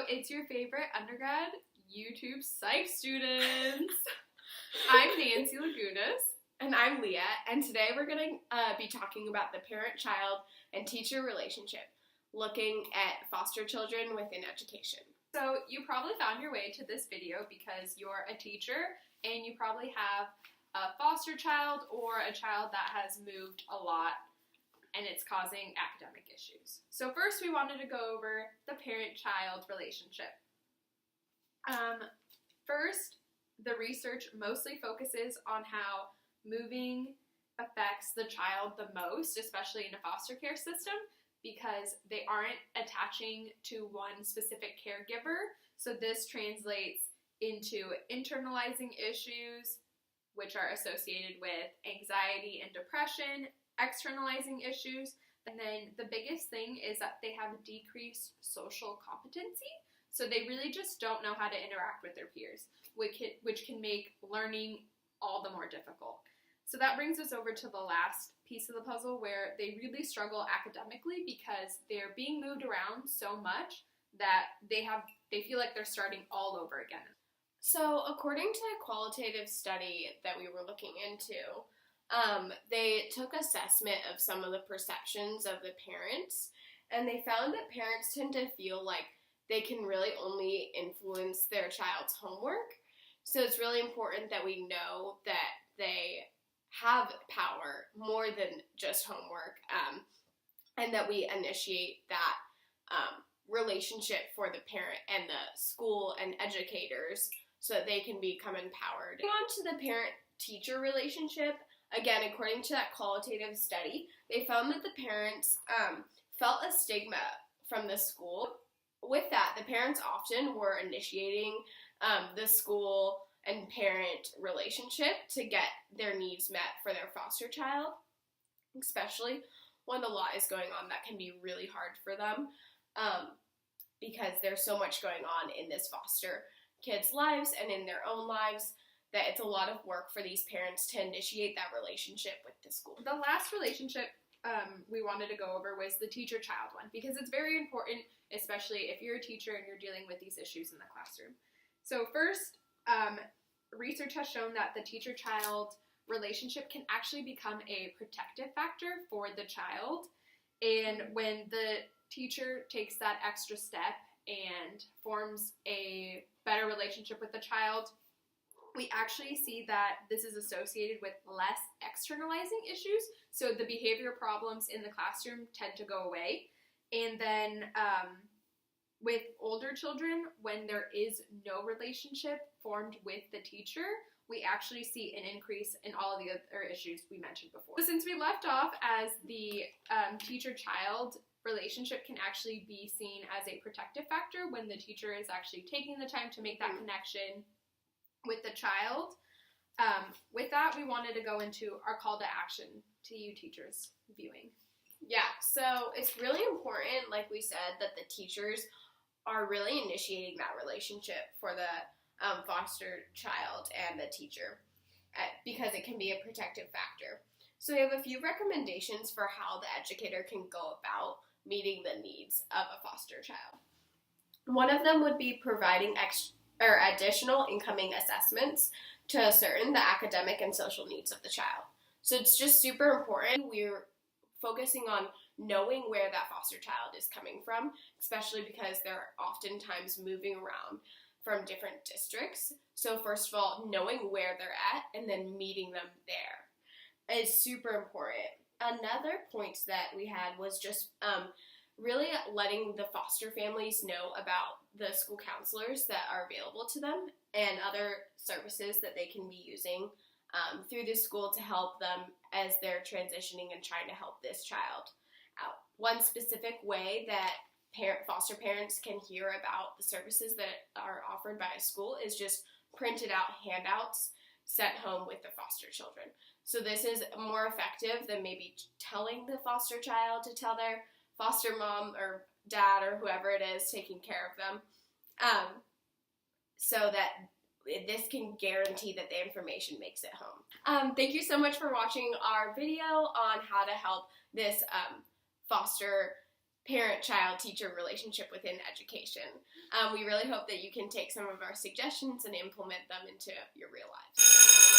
it's your favorite undergrad YouTube psych students. I'm Nancy Lagunas. And I'm Leah, and today we're going to be talking about the parent-child and teacher relationship, looking at foster children within education. So you probably found your way to this video because you're a teacher and you probably have a foster child or a child that has moved a lot and it's causing academic issues. So first we wanted to go over the parent-child relationship. First, the research mostly focuses on how moving affects the child the most, especially in a foster care system, because they aren't attaching to one specific caregiver. So this translates into internalizing issues, which are associated with anxiety and depression, externalizing issues, and then the biggest thing is that they have decreased social competency. So they really just don't know how to interact with their peers, which can make learning all the more difficult. So that brings us over to the last piece of the puzzle where they really struggle academically because they're being moved around so much that they feel like they're starting all over again. So according to a qualitative study that we were looking into, they took assessment of some of the perceptions of the parents, and they found that parents tend to feel like they can really only influence their child's homework. So it's really important that we know that they have power more than just homework, and that we initiate that relationship for the parent and the school and educators so that they can become empowered. Moving on to the parent-teacher relationship, again, according to that qualitative study, they found that the parents felt a stigma from the school. With that, the parents often were initiating the school and parent relationship to get their needs met for their foster child, especially when a lot is going on. That can be really hard for them because there's so much going on in this foster kids' lives and in their own lives that it's a lot of work for these parents to initiate that relationship with the school. The last relationship we wanted to go over was the teacher-child one because it's very important, especially if you're a teacher and you're dealing with these issues in the classroom. So first, research has shown that the teacher-child relationship can actually become a protective factor for the child. And when the teacher takes that extra step and forms a better relationship with the child, we actually see that this is associated with less externalizing issues. So the behavior problems in the classroom tend to go away. And then with older children, when there is no relationship formed with the teacher, we actually see an increase in all of the other issues we mentioned before. So since we left off as the teacher-child relationship can actually be seen as a protective factor when the teacher is actually taking the time to make that connection with the child. With that, we wanted to go into our call to action to you teachers viewing. Yeah, so it's really important, like we said, that the teachers are really initiating that relationship for the foster child and the teacher because it can be a protective factor. So we have a few recommendations for how the educator can go about meeting the needs of a foster child. One of them would be providing additional incoming assessments to ascertain the academic and social needs of the child. So it's just super important. We're focusing on knowing where that foster child is coming from, especially because they're oftentimes moving around from different districts. So first of all, knowing where they're at and then meeting them there is super important. Another point that we had was just really letting the foster families know about the school counselors that are available to them and other services that they can be using through the school to help them as they're transitioning and trying to help this child out. One specific way that foster parents can hear about the services that are offered by a school is just printed out handouts sent home with the foster children. So this is more effective than maybe telling the foster child to tell their foster mom or dad or whoever it is taking care of them, so that this can guarantee that the information makes it home. Thank you so much for watching our video on how to help this foster parent-child-teacher relationship within education. We really hope that you can take some of our suggestions and implement them into your real lives.